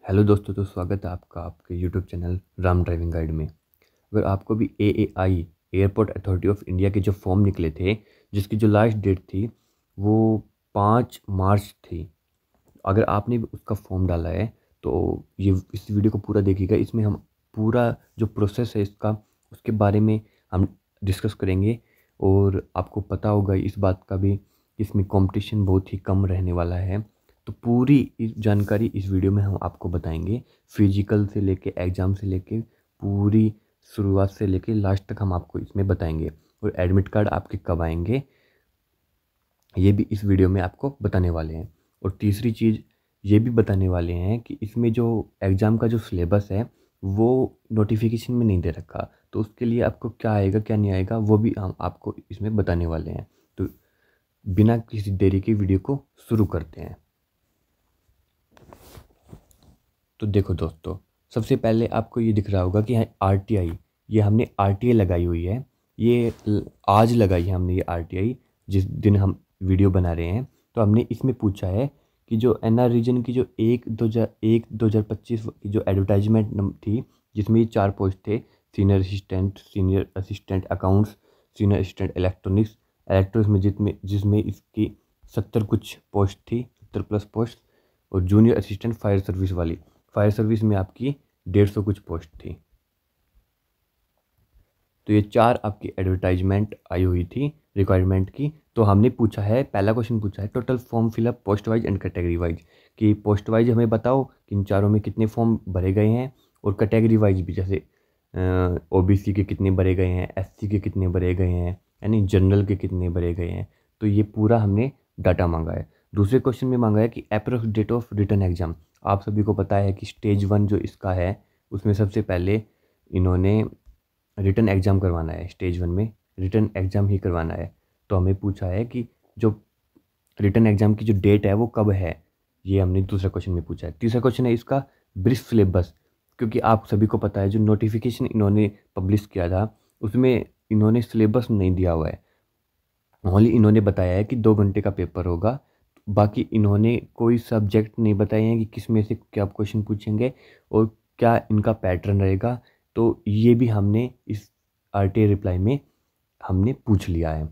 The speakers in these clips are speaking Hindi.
हेलो दोस्तों, तो स्वागत है आपका आपके YouTube channel Ram driving guide में। अगर आपको भी AAI airport authority of India के जो फॉर्म निकले थे, जिसकी जो लास्ट डेट थी वो 5 मार्च थी। अगर आपने भी उसका फॉर्म डाला है तो ये इस वीडियो को पूरा देखिएगा। इसमें हम पूरा जो प्रोसेस है इसका, उसके बारे में हम डिस्कस करेंगे। और आपको पता होगा इस बात का भी कि इसमें कंपटीशन बहुत ही कम रहने वाला है। तो पूरी इस जानकारी इस वीडियो में हम आपको बताएंगे। फिजिकल से लेके एग्ज़ाम से लेके पूरी शुरुआत से लेके लास्ट तक हम आपको इसमें बताएंगे। और एडमिट कार्ड आपके कब आएंगे ये भी इस वीडियो में आपको बताने वाले हैं। और तीसरी चीज़ ये भी बताने वाले हैं कि इसमें जो एग्ज़ाम का जो सिलेबस है वो नोटिफिकेशन में नहीं दे रखा, तो उसके लिए आपको क्या आएगा क्या नहीं आएगा वो भी हम आपको इसमें बताने वाले हैं। तो बिना किसी देरी के वीडियो को शुरू करते हैं। तो देखो दोस्तों, सबसे पहले आपको ये दिख रहा होगा कि RTI, ये हमने RTI लगाई हुई है। ये आज लगाई है हमने ये RTI, जिस दिन हम वीडियो बना रहे हैं। तो हमने इसमें पूछा है कि जो NR रीजन की जो 1/2025 की जो एडवर्टाइजमेंट थी, जिसमें ये 4 पोस्ट थे: senior assistant accounts, senior assistant electronics में जिसमें इसकी 70 कुछ पोस्ट थी, 70 प्लस पोस्ट। और जूनियर असिस्टेंट फायर सर्विस वाली, फायर सर्विस में आपकी 150 कुछ पोस्ट थी। तो ये 4 आपकी एडवर्टाइजमेंट आई हुई थी रिक्वायरमेंट की। तो हमने पूछा है, पहला क्वेश्चन पूछा है total form fill up post wise and category wise, कि पोस्ट वाइज हमें बताओ कि इन चारों में कितने फॉर्म भरे गए हैं, और कैटेगरी वाइज भी, जैसे OBC के कितने भरे गए हैं, SC के कितने भरे गए हैं, यानी जनरल के कितने भरे गए हैं। तो ये पूरा हमने डाटा मांगा है। दूसरे क्वेश्चन में मांगा है कि approx date of return exam. आप सभी को पता है कि स्टेज 1 जो इसका है उसमें सबसे पहले इन्होंने रिटर्न एग्ज़ाम करवाना है। स्टेज 1 में रिटर्न एग्ज़ाम ही करवाना है। तो हमें पूछा है कि जो रिटर्न एग्ज़ाम की जो डेट है वो कब है, ये हमने दूसरा क्वेश्चन में पूछा है। तीसरा क्वेश्चन है इसका ब्रीफ सिलेबस, क्योंकि आप सभी को पता है जो नोटिफिकेशन इन्होंने पब्लिश किया था उसमें इन्होंने सिलेबस नहीं दिया हुआ है। ओनली इन्होंने बताया है कि 2 घंटे का पेपर होगा। बाकी इन्होंने कोई सब्जेक्ट नहीं बताए हैं कि किस में से क्या क्वेश्चन पूछेंगे और क्या इनका पैटर्न रहेगा। तो ये भी हमने इस RTI रिप्लाई में हमने पूछ लिया है।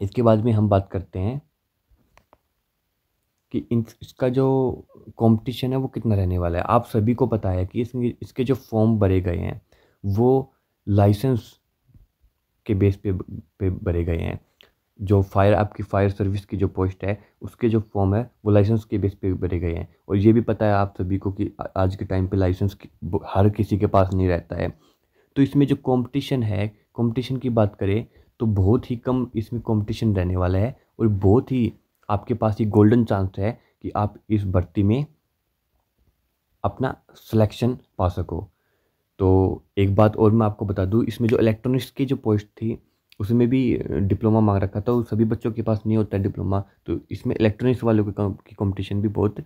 इसके बाद में हम बात करते हैं कि इसका जो कंपटीशन है वो कितना रहने वाला है। आप सभी को पता है कि इसके जो फॉर्म भरे गए हैं वो लाइसेंस के बेस पे भरे गए हैं। जो आपकी फायर सर्विस की जो पोस्ट है उसके जो फॉर्म है वो लाइसेंस के बेस पे भरे गए हैं। और ये भी पता है आप सभी को कि आज के टाइम पे लाइसेंस हर किसी के पास नहीं रहता है। तो इसमें जो कंपटीशन है, कंपटीशन की बात करें तो बहुत ही कम इसमें कंपटीशन रहने वाला है। और बहुत ही आपके पास ये गोल्डन चांस है कि आप इस भर्ती में अपना सिलेक्शन पा सको। तो एक बात और मैं आपको बता दूं, इसमें जो इलेक्ट्रॉनिक्स की जो पोस्ट थी उसमें भी डिप्लोमा मांग रखा था। सभी बच्चों के पास नहीं होता है डिप्लोमा, तो इसमें इलेक्ट्रॉनिक्स वालों की कंपटीशन भी बहुत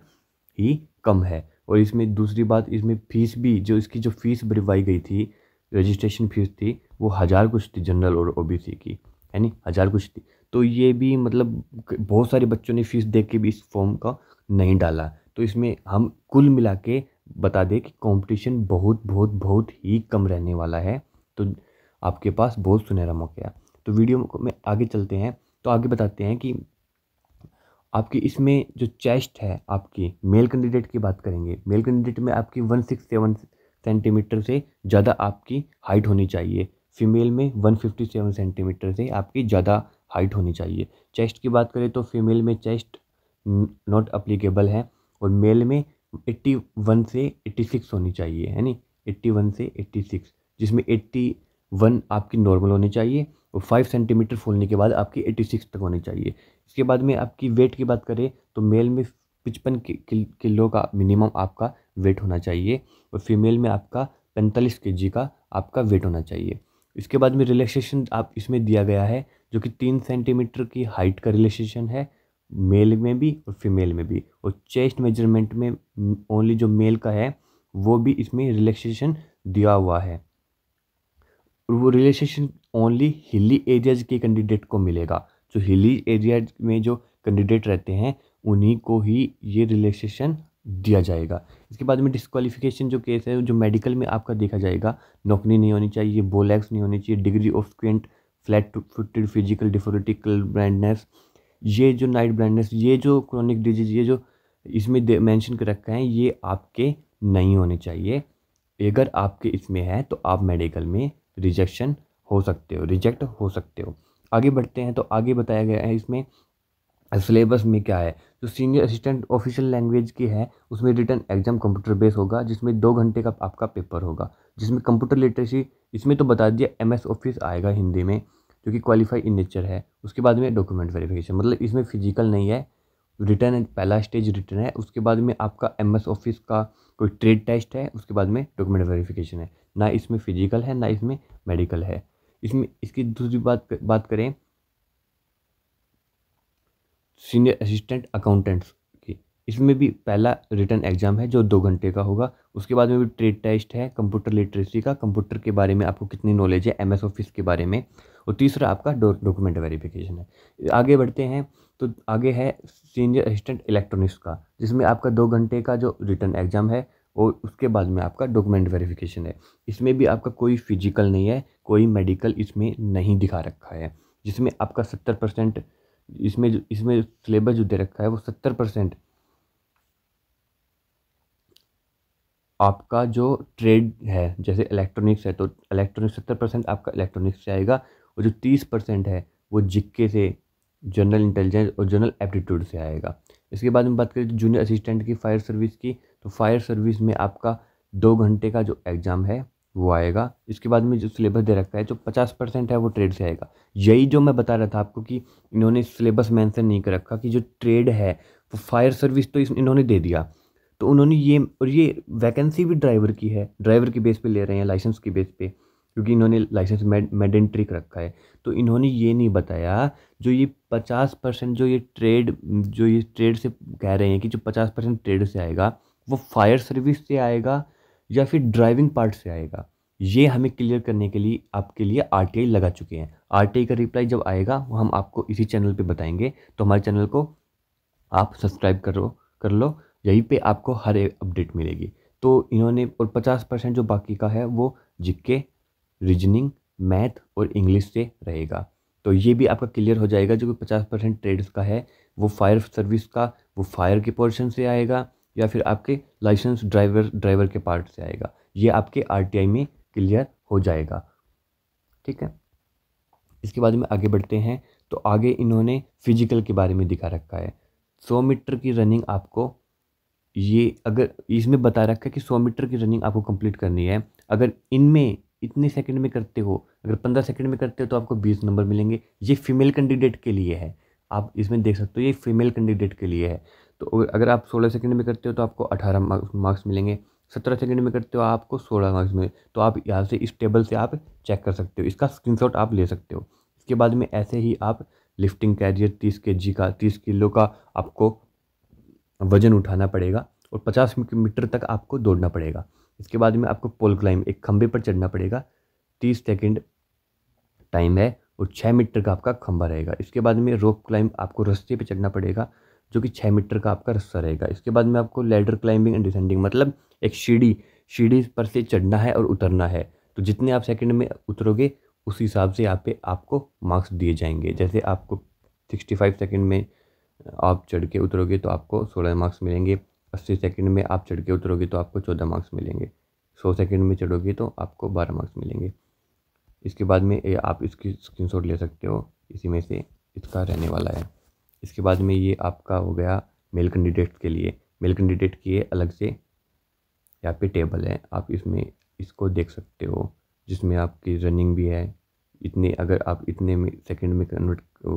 ही कम है। और इसमें दूसरी बात, इसमें फीस भी, जो इसकी जो फीस भरवाई गई थी, रजिस्ट्रेशन फीस थी वो 1000 कुछ थी जनरल और OBC की, यानी 1000 कुछ थी। तो ये भी मतलब बहुत सारे बच्चों ने फीस दे के भी इस फॉर्म का नहीं डाला। तो इसमें हम कुल मिला के बता दें कि कंपटीशन बहुत बहुत बहुत ही कम रहने वाला है। तो आपके पास बहुत सुनहरा मौका है। तो वीडियो में आगे चलते हैं। तो आगे बताते हैं कि आपकी इसमें जो चेस्ट है, आपकी मेल कैंडिडेट की बात करेंगे। मेल कैंडिडेट में आपकी 167 सेंटीमीटर से ज़्यादा आपकी हाइट होनी चाहिए। फीमेल में 157 सेंटीमीटर से आपकी ज़्यादा हाइट होनी चाहिए। चेस्ट की बात करें तो फीमेल में चेस्ट नॉट अप्लीकेबल है, और मेल में 81 से 86 होनी चाहिए, है नी, 81 से 86, जिसमें 81 आपकी नॉर्मल होनी चाहिए और 5 सेंटीमीटर फूलने के बाद आपकी 86 तक होनी चाहिए। इसके बाद में आपकी वेट की बात करें तो मेल में 55 किलो का मिनिमम आपका वेट होना चाहिए, और फीमेल में आपका 45 kg का आपका वेट होना चाहिए। इसके बाद में रिलैक्सेशन आप इसमें दिया गया है, जो कि 3 सेंटीमीटर की हाइट का रिलैक्सेशन है, मेल में भी और फीमेल में भी। और चेस्ट मेजरमेंट में ओनली जो मेल का है वो भी इसमें रिलैक्सेशन दिया हुआ है। और वो रिलैक्सेशन ओनली हिली एरियाज के कैंडिडेट को मिलेगा। जो हिली एरिया में जो कैंडिडेट रहते हैं उन्हीं को ही ये रिलैक्सेशन दिया जाएगा। इसके बाद में डिस्क्वालिफिकेशन जो केस है, जो मेडिकल में आपका देखा जाएगा, नौकरी नहीं होनी चाहिए, बोलैक्स नहीं होनी चाहिए, degree of squint, flat footed, physical deformity, colour blindness, ये जो नाइट ब्लाइंडनेस, ये जो क्रोनिक डिजीज, ये जो इसमें मेंशन कर रखा है, ये आपके नहीं होने चाहिए। अगर आपके इसमें है तो आप मेडिकल में रिजेक्शन हो सकते हो, रिजेक्ट हो सकते हो। आगे बढ़ते हैं तो आगे बताया गया है इसमें सिलेबस में क्या है। जो सीनियर असिस्टेंट ऑफिशियल लैंग्वेज की है, उसमें रिटन एग्जाम कंप्यूटर बेस होगा, जिसमें 2 घंटे का आपका पेपर होगा, जिसमें कंप्यूटर लिटरेसी, इसमें तो बता दिया MS ऑफिस आएगा हिंदी में, जो कि क्वालिफाई इन नेचर है। उसके बाद में डॉक्यूमेंट वेरिफिकेशन, मतलब इसमें फिजिकल नहीं है, रिटर्न है, पहला स्टेज रिटर्न है, उसके बाद में आपका MS ऑफिस का कोई ट्रेड टेस्ट है, उसके बाद में डॉक्यूमेंट वेरिफिकेशन है। ना इसमें फिजिकल है, ना इसमें मेडिकल है। इसमें इसकी दूसरी बात करें सीनियर असिस्टेंट अकाउंटेंट्स की, इसमें भी पहला रिटर्न एग्जाम है जो 2 घंटे का होगा। उसके बाद में भी ट्रेड टेस्ट है, कंप्यूटर लिटरेसी का, कंप्यूटर के बारे में आपको कितनी नॉलेज है MS ऑफिस के बारे में, और तीसरा आपका डॉक्यूमेंट वेरिफिकेशन है। आगे बढ़ते हैं तो आगे है सीनियर असिस्टेंट इलेक्ट्रॉनिक्स का, जिसमें आपका 2 घंटे का जो रिटर्न एग्जाम है, और उसके बाद में आपका डॉक्यूमेंट वेरिफिकेशन है। इसमें भी आपका कोई फिजिकल नहीं है, कोई मेडिकल इसमें नहीं दिखा रखा है, जिसमें आपका 70%, इसमें सिलेबस जो दे रखा है वो 70% आपका जो ट्रेड है, जैसे इलेक्ट्रॉनिक्स है तो इलेक्ट्रॉनिक्स 70% आपका इलेक्ट्रॉनिक्स से आएगा, और जो 30% है वो जिक्के से, जनरल इंटेलिजेंस और जनरल एप्टीट्यूड से आएगा। इसके बाद में बात करें तो जूनियर असिस्टेंट की, फायर सर्विस की, तो फायर सर्विस में आपका 2 घंटे का जो एग्ज़ाम है वो आएगा। इसके बाद में जो सिलेबस दे रखा है, जो 50% है वो ट्रेड से आएगा। यही जो मैं बता रहा था आपको कि इन्होंने सिलेबस मेंशन नहीं कर रखा कि जो ट्रेड है वो फायर सर्विस तो इन्होंने दे दिया, तो उन्होंने ये, और ये वैकेंसी भी ड्राइवर की है, ड्राइवर के बेस पे ले रहे हैं, लाइसेंस के बेस पे, क्योंकि इन्होंने लाइसेंस मैंडेटरी रखा है। तो इन्होंने ये नहीं बताया जो ये 50% जो ये ट्रेड से कह रहे हैं कि जो 50% ट्रेड से आएगा वो फायर सर्विस से आएगा या फिर ड्राइविंग पार्ट से आएगा। ये हमें क्लियर करने के लिए आपके लिए RTI लगा चुके हैं। RTI का रिप्लाई जब आएगा वो हम आपको इसी चैनल पे बताएंगे, तो हमारे चैनल को आप सब्सक्राइब कर लो, यहीं पे आपको हर एक अपडेट मिलेगी। तो इन्होंने, और 50% जो बाकी का है वो जीके, रीजनिंग, मैथ और इंग्लिश से रहेगा। तो ये भी आपका क्लियर हो जाएगा, जो कि 50% ट्रेड्स का है वो फायर सर्विस का, वो फायर के पोर्शन से आएगा या फिर आपके लाइसेंस ड्राइवर के पार्ट से आएगा। ये आपके RTI में क्लियर हो जाएगा, ठीक है। इसके बाद में आगे बढ़ते हैं तो आगे इन्होंने फिजिकल के बारे में दिखा रखा है। 100 मीटर की रनिंग आपको, ये अगर इसमें बता रखा है कि 100 मीटर की रनिंग आपको कंप्लीट करनी है, अगर इनमें इतने सेकंड में करते हो, अगर 15 सेकंड में करते हो तो आपको 20 नंबर मिलेंगे। ये फीमेल कैंडिडेट के लिए है, आप इसमें देख सकते हो, ये फीमेल कैंडिडेट के लिए है। तो अगर आप 16 सेकंड में करते हो तो आपको 18 मार्क्स मिलेंगे, 17 सेकंड में करते हो आपको 16 मार्क्स मिले। तो आप यहाँ से इस टेबल से आप चेक कर सकते हो, इसका स्क्रीनशॉट आप ले सकते हो। इसके बाद में ऐसे ही आप लिफ्टिंग कैरियर 30 kg का, 30 किलो का आपको वजन उठाना पड़ेगा, और 50 मीटर तक आपको दौड़ना पड़ेगा। इसके बाद में आपको पोल क्लाइंब, एक खंबे पर चढ़ना पड़ेगा, 30 सेकंड टाइम है, और 6 मीटर का आपका खंबा रहेगा। इसके बाद में रोप क्लाइंब, आपको रस्ते पे चढ़ना पड़ेगा, जो कि 6 मीटर का आपका रस्सा रहेगा। इसके बाद में आपको लैडर क्लाइंबिंग एंड डिसेंडिंग, मतलब एक सीढ़ी पर से चढ़ना है और उतरना है। तो जितने आप सेकंड में उतरोगे उस हिसाब से यहाँ पे आपको मार्क्स दिए जाएंगे। जैसे आपको 65 सेकंड में आप चढ़ के उतरोगे तो आपको 16 मार्क्स मिलेंगे, 80 सेकंड में आप चढ़ के उतरोगे तो आपको 14 मार्क्स मिलेंगे, 100 सेकंड में चढ़ोगे तो आपको 12 मार्क्स मिलेंगे। इसके बाद में ये आप इसकी स्क्रीनशॉट ले सकते हो, इसी में से इसका रहने वाला है। इसके बाद में ये आपका हो गया मेल कैंडिडेट्स के लिए। मेल कैंडिडेट की ये अलग से यहाँ पे टेबल है, आप इसमें इसको देख सकते हो, जिसमें आपकी रनिंग भी है। इतने, अगर आप इतने में सेकंड में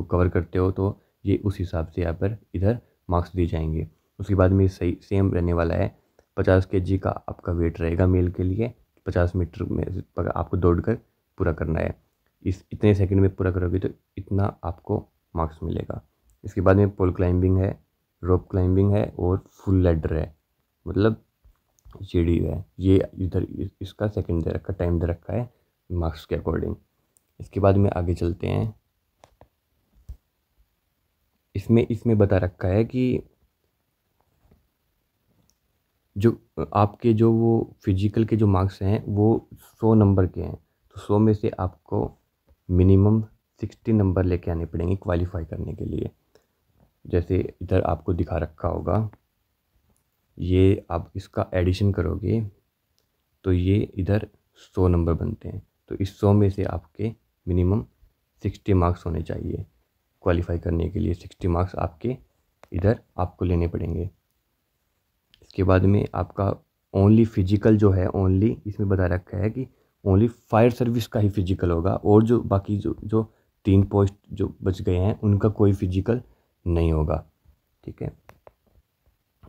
कवर करते हो तो ये उस हिसाब से यहाँ पर इधर मार्क्स दिए जाएंगे। उसके बाद में सही सेम रहने वाला है, 50 kg का आपका वेट रहेगा मेल के लिए, 50 मीटर में आपको दौड़ कर पूरा करना है। इस इतने सेकंड में पूरा करोगे तो इतना आपको मार्क्स मिलेगा। इसके बाद में पोल क्लाइंबिंग है, रोप क्लाइंबिंग है और फुल लैडर है, मतलब सीढ़ी है। ये इधर इसका सेकंड दे रखा, टाइम दे रखा है मार्क्स के अकॉर्डिंग। इसके बाद में आगे चलते हैं, इसमें इसमें बता रखा है कि जो आपके जो वो फिजिकल के जो मार्क्स हैं वो 100 नंबर के हैं, तो 100 में से आपको मिनिमम 60 नंबर लेके आने पड़ेंगे क्वालिफाई करने के लिए। जैसे इधर आपको दिखा रखा होगा, ये आप इसका एडिशन करोगे तो ये इधर 100 नंबर बनते हैं, तो इस 100 में से आपके मिनिमम 60 मार्क्स होने चाहिए क्वालिफाई करने के लिए। 60 मार्क्स आपके इधर आपको लेने पड़ेंगे। इसके बाद में आपका ओनली फिजिकल जो है, ओनली इसमें बता रखा है कि ओनली फायर सर्विस का ही फिजिकल होगा, और जो बाकी जो 3 पोस्ट जो बच गए हैं उनका कोई फिजिकल नहीं होगा। ठीक है,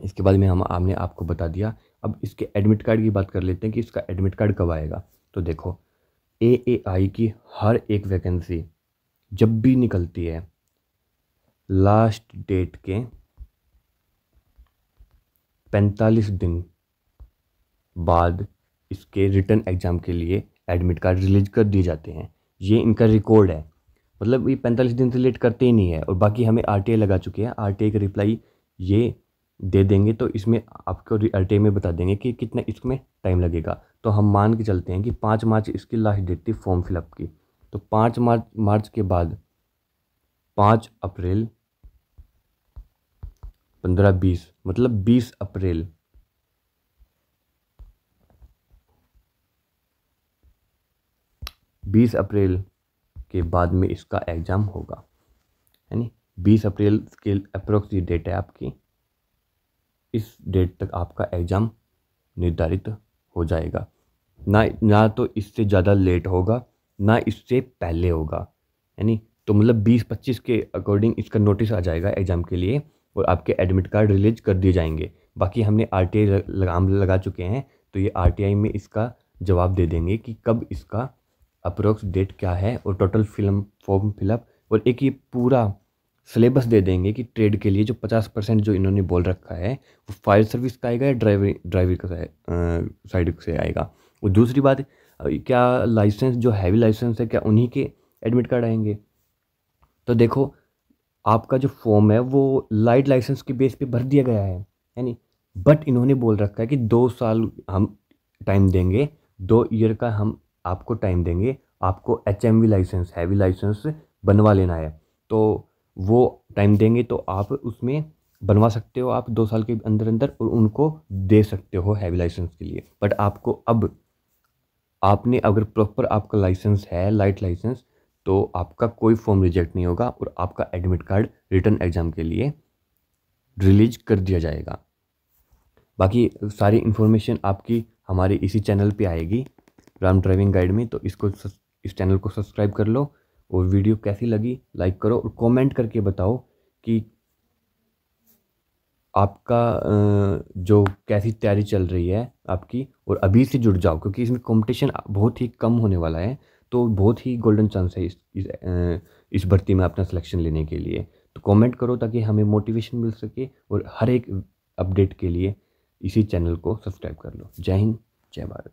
इसके बाद में हम आपने आपको बता दिया। अब इसके एडमिट कार्ड की बात कर लेते हैं कि इसका एडमिट कार्ड कब आएगा। तो देखो, AAI की हर एक वैकेंसी जब भी निकलती है, लास्ट डेट के 45 दिन बाद इसके रिटर्न एग्ज़ाम के लिए एडमिट कार्ड रिलीज कर दिए जाते हैं। ये इनका रिकॉर्ड है, मतलब ये 45 दिन से लेट करते ही नहीं है। और बाकी हमें RTI लगा चुके हैं, RTI का रिप्लाई ये दे देंगे, तो इसमें आपको RTI में बता देंगे कि कितना इसमें टाइम लगेगा। तो हम मान के चलते हैं कि 5 मार्च इसकी लास्ट डेट थी फॉर्म फिलअप की, तो 5 मार्च के बाद 5 अप्रैल 15-20 मतलब 20 अप्रैल 20 अप्रैल के बाद में इसका एग्ज़ाम होगा, यानी 20 अप्रैल के अप्रोक्स ये डेट है आपकी। इस डेट तक आपका एग्ज़ाम निर्धारित हो जाएगा, ना तो इससे ज़्यादा लेट होगा, ना इससे पहले होगा। यानी तो मतलब 20-25 के अकॉर्डिंग इसका नोटिस आ जाएगा एग्ज़ाम के लिए, और आपके एडमिट कार्ड रिलीज कर दिए जाएंगे। बाकी हमने RTI लगा चुके हैं, तो ये RTI में इसका जवाब दे देंगे कि कब इसका अप्रोक्स डेट क्या है, और टोटल फॉर्म फिलअप, और एक ये पूरा सिलेबस दे देंगे कि ट्रेड के लिए जो 50% जो इन्होंने बोल रखा है वो फायर सर्विस का आएगा या ड्राइवर का साइड से आएगा। और दूसरी बात, क्या लाइसेंस जो हैवी लाइसेंस है क्या उन्हीं के एडमिट कार्ड आएंगे। तो देखो, आपका जो फॉर्म है वो लाइट लाइसेंस के बेस पे भर दिया गया है, यानी बट इन्होंने बोल रखा है कि 2 साल हम टाइम देंगे, 2 ईयर का हम आपको टाइम देंगे, आपको HMV लाइसेंस हैवी लाइसेंस बनवा लेना है। तो वो टाइम देंगे तो आप उसमें बनवा सकते हो आप 2 साल के अंदर अंदर, और उनको दे सकते हो हैवी लाइसेंस के लिए। बट आपको अब आपने अगर प्रॉपर आपका लाइसेंस है लाइट लाइसेंस, तो आपका कोई फॉर्म रिजेक्ट नहीं होगा, और आपका एडमिट कार्ड रिटर्न एग्ज़ाम के लिए रिलीज कर दिया जाएगा। बाकी सारी इन्फॉर्मेशन आपकी हमारे इसी चैनल पे आएगी, राम ड्राइविंग गाइड में। तो इस चैनल को सब्सक्राइब कर लो, और वीडियो कैसी लगी लाइक करो, और कमेंट करके बताओ कि आपका जो कैसी तैयारी चल रही है आपकी। और अभी से जुड़ जाओ, क्योंकि इसमें कंपटीशन बहुत ही कम होने वाला है, तो बहुत ही गोल्डन चांस है इस भर्ती में अपना सिलेक्शन लेने के लिए। तो कमेंट करो ताकि हमें मोटिवेशन मिल सके, और हर एक अपडेट के लिए इसी चैनल को सब्सक्राइब कर लो। जय हिंद, जय भारत।